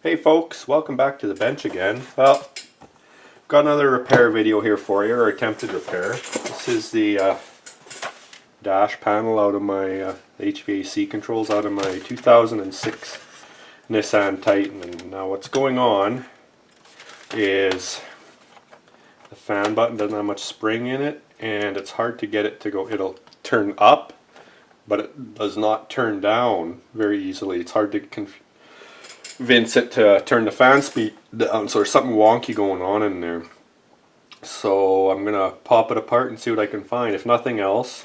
Hey folks, welcome back to the bench again. Well, got another repair video here for you, or attempted repair. This is the dash panel out of my HVAC controls out of my 2006 Nissan Titan. And now what's going on is the fan button doesn't have much spring in it, and it's hard to get it to go. It'll turn up, but it does not turn down very easily. It's hard to convince it to turn the fan speed down, so there's something wonky going on in there. So I'm gonna pop it apart and see what I can find. If nothing else,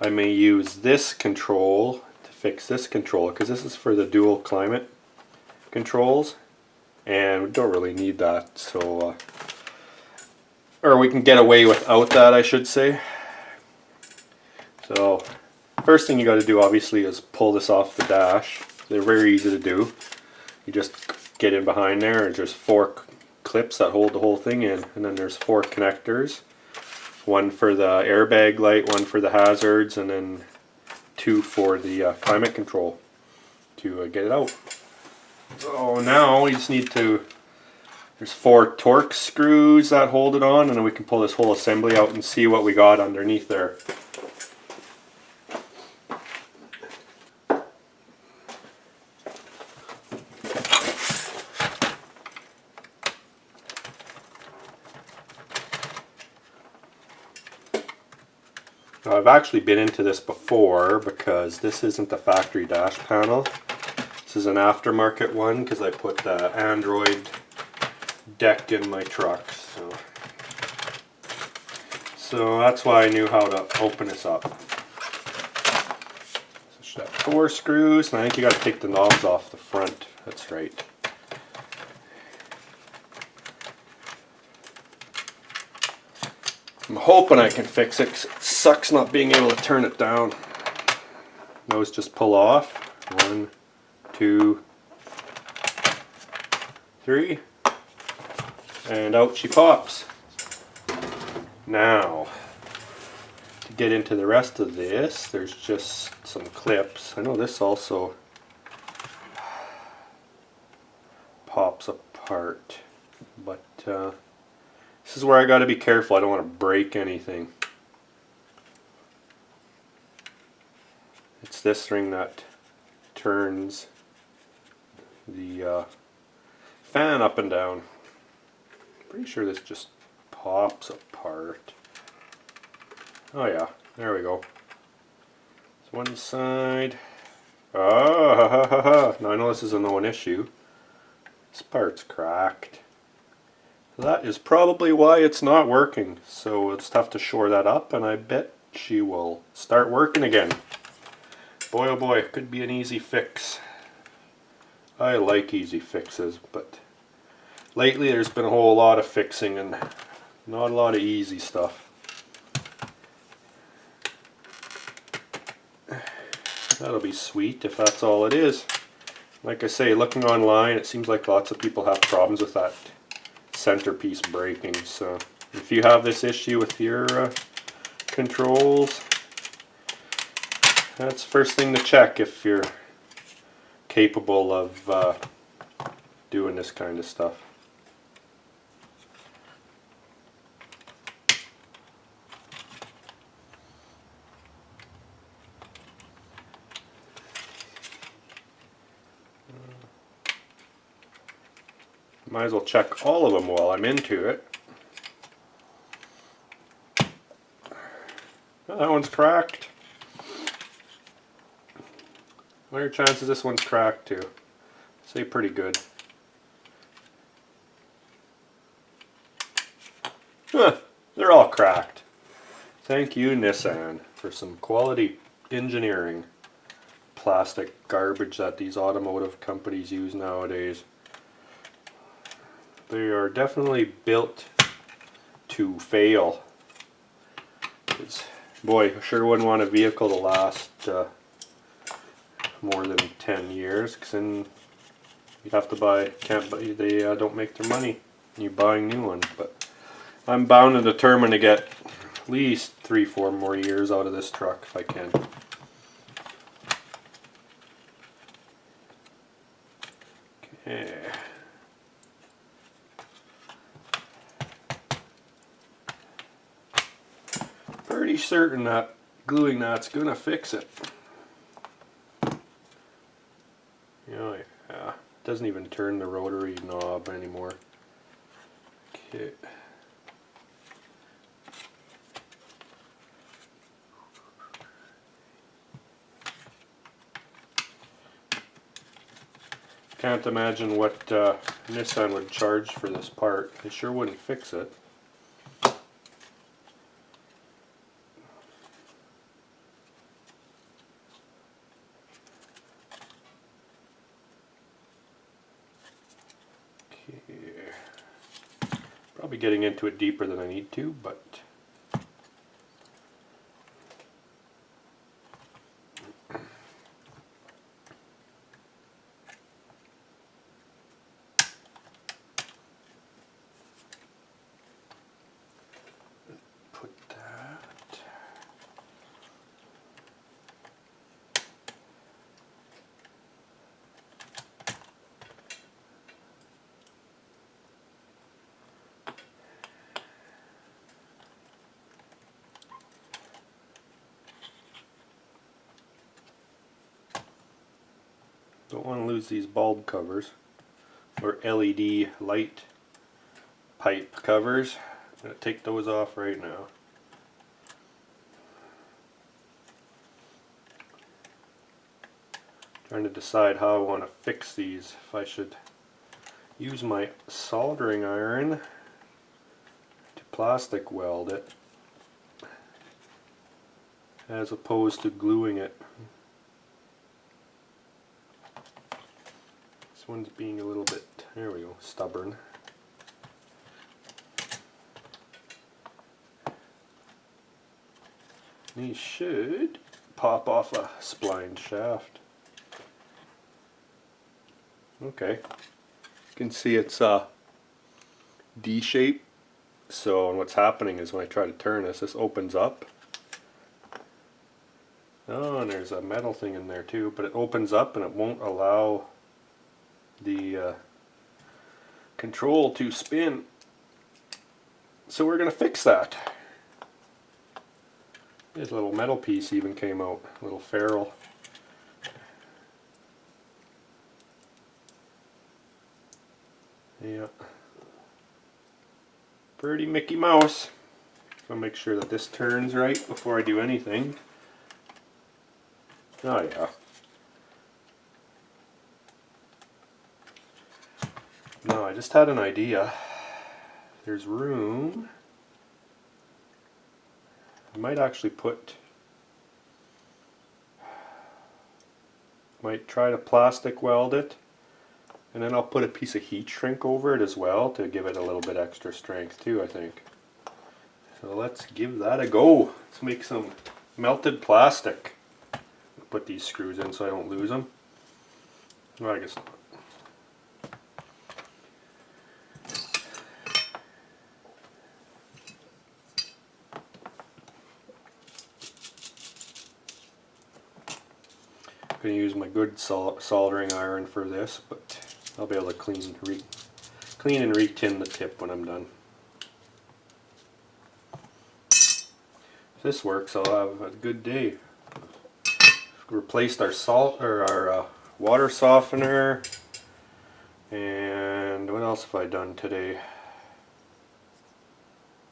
I may use this control to fix this controller, because this is for the dual climate controls and we don't really need that, so or we can get away without that, I should say. So first thing you got to do obviously is pull this off the dash. They're very easy to do. You just get in behind there, and there's 4 clips that hold the whole thing in, and then there's 4 connectors. One for the airbag light, one for the hazards, and then 2 for the climate control to get it out. So now we just need to, there's 4 Torx screws that hold it on, and then we can pull this whole assembly out and see what we got underneath there. Now, I've actually been into this before because this isn't the factory dash panel. This is an aftermarket one because I put the Android deck in my truck. So that's why I knew how to open this up. So should have 4 screws, and I think you got to take the knobs off the front. That's right. I'm hoping I can fix it, 'cause it sucks not being able to turn it down. Those just pull off. 1, 2, 3, and out she pops. Now, to get into the rest of this, there's just some clips. I know this also pops apart, but this is where I got to be careful. I don't want to break anything. It's this ring that turns the fan up and down. Pretty sure this just pops apart. Oh yeah, there we go. So one side. Ah, now I know this is a known issue. This part's cracked. That is probably why it's not working. So we'll just have to shore that up, and I bet she will start working again. Boy oh boy, could be an easy fix. I like easy fixes, but lately there's been a whole lot of fixing and not a lot of easy stuff. That'll be sweet if that's all it is. Like I say, looking online, it seems like lots of people have problems with that centerpiece breaking. So if you have this issue with your controls, that's the first thing to check if you're capable of doing this kind of stuff. Might as well check all of them while I'm into it. Oh, that one's cracked. What are your chances this one's cracked too? Say pretty good. Huh, they're all cracked. Thank you, Nissan, for some quality engineering. Plastic garbage that these automotive companies use nowadays. They are definitely built to fail. Boy, I sure wouldn't want a vehicle to last more than 10 years, because then you'd have to buy, they don't make their money you buying new ones. But I'm bound and determined to get at least 3-4 more years out of this truck if I can. Yeah. Pretty certain that gluing that's gonna fix it. Oh yeah, doesn't even turn the rotary knob anymore. Okay. Can't imagine what Nissan would charge for this part. They sure wouldn't fix it. Okay. Probably getting into it deeper than I need to, but put that. Don't want to lose these bulb covers or LED light pipe covers. I'm going to take those off right now. Trying to decide how I want to fix these. If I should use my soldering iron to plastic weld it as opposed to gluing it. This one's being a little bit, there we go, stubborn. These should pop off a splined shaft. Okay, you can see it's D shape. So what's happening is when I try to turn this opens up. Oh, and there's a metal thing in there too, but it opens up and it won't allow the control to spin. So we're going to fix that. This little metal piece even came out, a little ferrule. Yeah. Pretty Mickey Mouse. I'll make sure that this turns right before I do anything. Oh yeah. No, I just had an idea. There's room. I might actually might try to plastic weld it, and then I'll put a piece of heat shrink over it as well to give it a little bit extra strength too, I think. So let's give that a go. Let's make some melted plastic. Put these screws in so I don't lose them. Well, I guess not. I'm going to use my good soldering iron for this, but I'll be able to clean and re-tin the tip when I'm done. If this works, I'll have a good day. Replaced our water softener, and what else have I done today?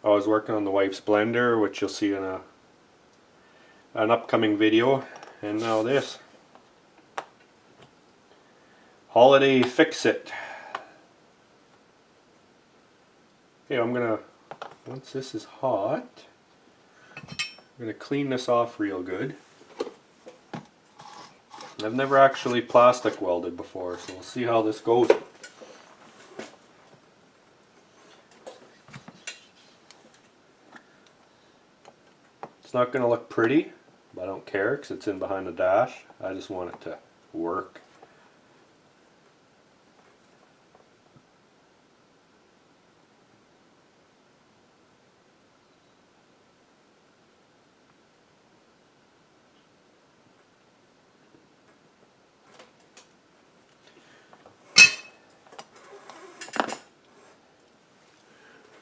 I was working on the wife's blender, which you'll see in an upcoming video, and now this. Holiday Fix-It. Okay, once this is hot, I'm going to clean this off real good. I've never actually plastic welded before, so we'll see how this goes. It's not going to look pretty, but I don't care because it's in behind the dash. I just want it to work.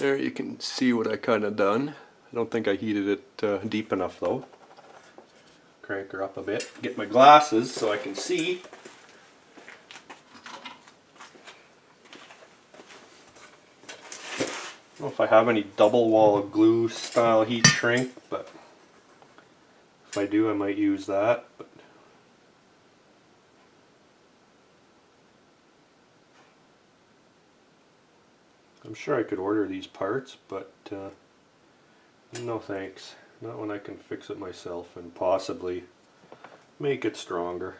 There you can see what I kind of done. I don't think I heated it deep enough though. Crank her up a bit. Get my glasses so I can see. I don't know if I have any double wall glue style heat shrink, but if I do I might use that. But I'm sure I could order these parts, but no thanks. Not when I can fix it myself and possibly make it stronger.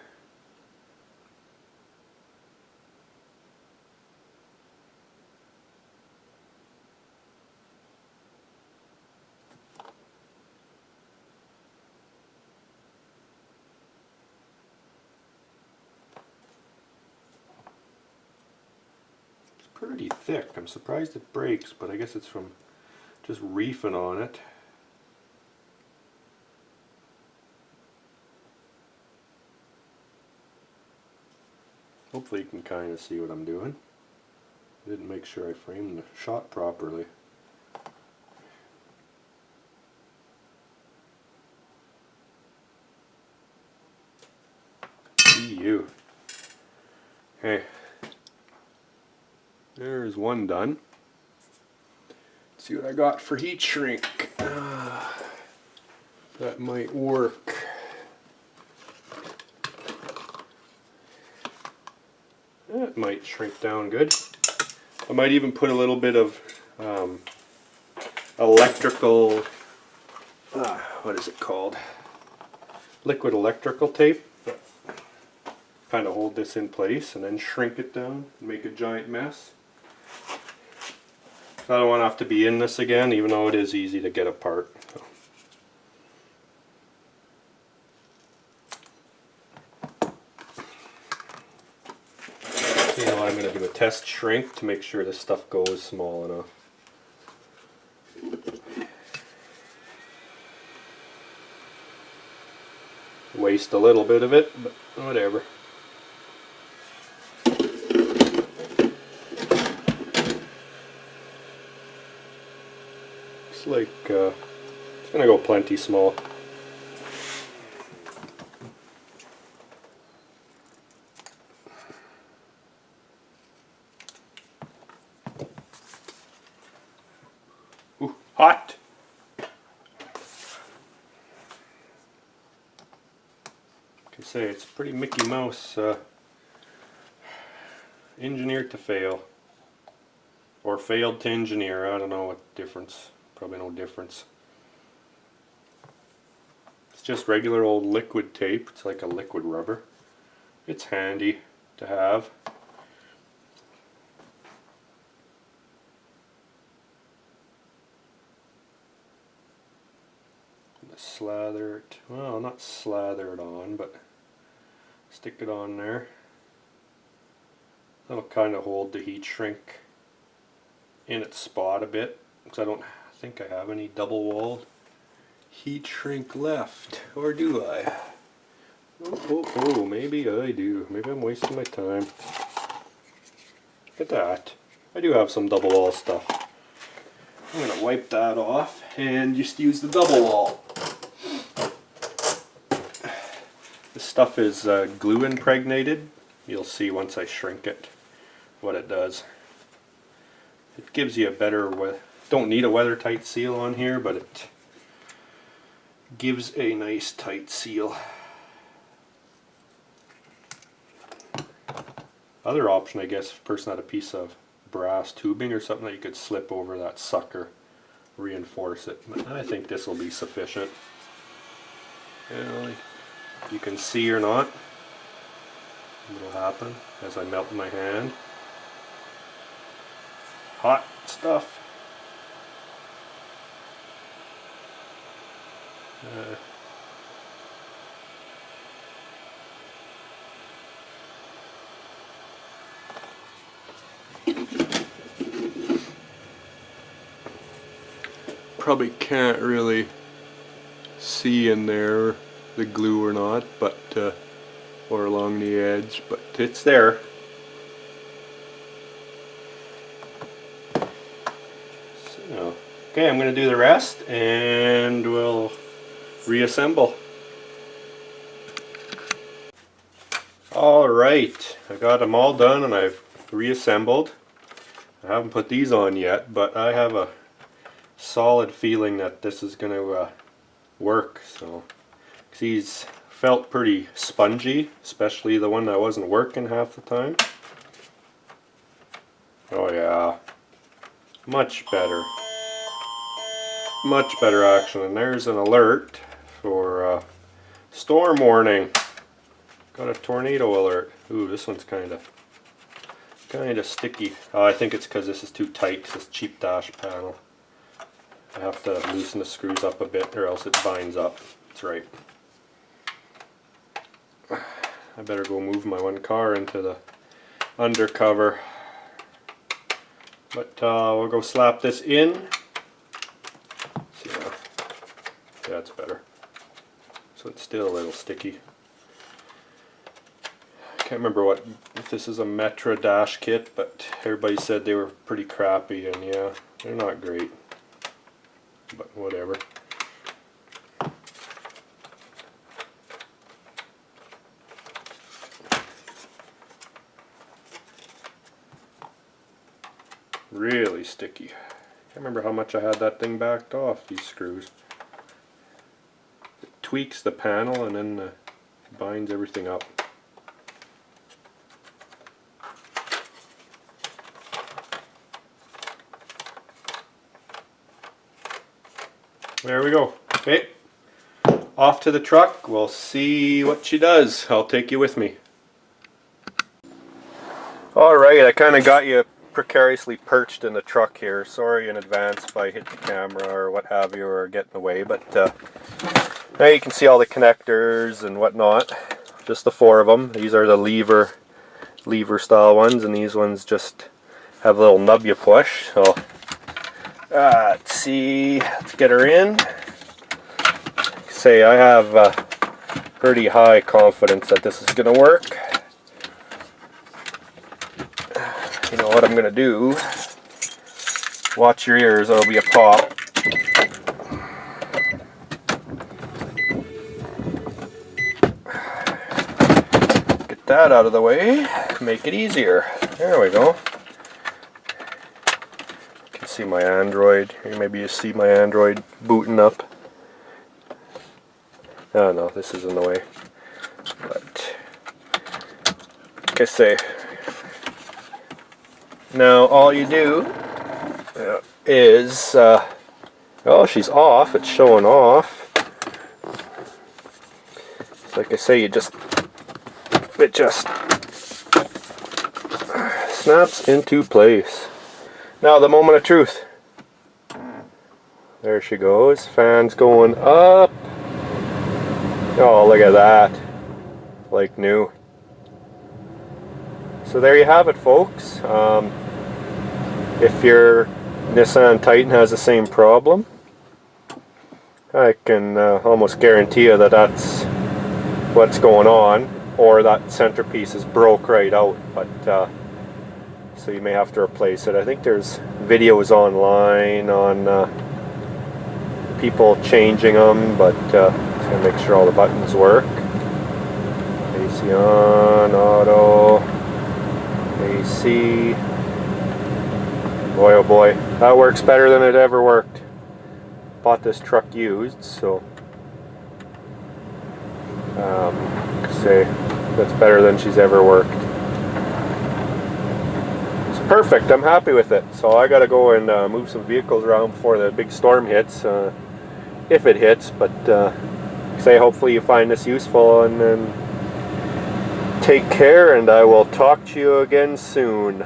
It's pretty thick. I'm surprised it breaks, but I guess it's from just reefing on it. Hopefully you can kind of see what I'm doing. I didn't make sure I framed the shot properly. You. Hey. There's one done. Let's see what I got for heat shrink. That might work. That might shrink down good. I might even put a little bit of electrical, what is it called? Liquid electrical tape. Kind of hold this in place and then shrink it down and make a giant mess. I don't want to have to be in this again, even though it is easy to get apart. So. You know, I'm going to do a test shrink to make sure this stuff goes small enough. Waste a little bit of it, but whatever. Looks like it's going to go plenty small. Ooh, hot! I can say it's pretty Mickey Mouse, engineered to fail. Or failed to engineer, I don't know what difference. Probably no difference. It's just regular old liquid tape. It's like a liquid rubber. It's handy to have. Slather it, well, not slather it on, but stick it on there. That'll kind of hold the heat shrink in its spot a bit, because I don't think I have any double walled heat shrink left, or do I? Oh, maybe I do. Maybe I'm wasting my time. Look at that. I do have some double wall stuff. I'm going to wipe that off and just use the double wall. This stuff is glue impregnated. You'll see once I shrink it what it does. It gives you a better, don't need a weather tight seal on here, but it gives a nice tight seal. Other option, I guess, if a person had a piece of brass tubing or something that you could slip over that sucker, reinforce it. But I think this will be sufficient. You can see or not, it'll happen as I melt my hand. Hot stuff. Probably can't really see in there the glue or not, but or along the edge, but it's there. So, okay, I'm going to do the rest and we'll reassemble. Alright, I got them all done and I've reassembled. I haven't put these on yet, but I have a solid feeling that this is going to work. So, these felt pretty spongy, especially the one that wasn't working half the time. Oh yeah, much better. Much better action. And there's an alert for storm warning. Got a tornado alert. Ooh, this one's kind of sticky. Oh, I think it's because this is too tight, this cheap dash panel. I have to loosen the screws up a bit or else it binds up. That's right. I better go move my one car into the undercover. But we'll go slap this in. See, yeah, that's better. So it's still a little sticky. Can't remember if this is a Metra dash kit, but everybody said they were pretty crappy, and yeah, they're not great. But whatever. Really sticky. Can't remember how much I had that thing backed off, these screws. It tweaks the panel and then binds everything up. There we go. Okay, off to the truck. We'll see what she does. I'll take you with me. Alright, I kind of got you precariously perched in the truck here. Sorry in advance if I hit the camera or what have you or get in the way, but now you can see all the connectors and whatnot. Just the 4 of them. These are the lever style ones, and these ones just have a little nub you push. So let's see, let's get her in. Say I have pretty high confidence that this is going to work. You know what I'm going to do? Watch your ears, there'll be a pop. Get that out of the way, make it easier. There we go. See my Android. Maybe you see my Android booting up. Oh no, this is in the way. But like I say, now all you do is oh, she's off. It's showing off. So like I say, it just snaps into place. Now the moment of truth. There she goes. Fan's going up. Oh, look at that. Like new. So there you have it, folks. If your Nissan Titan has the same problem, I can almost guarantee you that that's what's going on, or that centerpiece is broke right out. But so you may have to replace it. I think there's videos online on people changing them, but just gonna make sure all the buttons work. AC on, auto, AC. Boy oh boy, that works better than it ever worked. Bought this truck used, so say that's better than she's ever worked. Perfect, I'm happy with it. So I gotta go and move some vehicles around before the big storm hits, if it hits. But say hopefully you find this useful, and then take care, and I will talk to you again soon.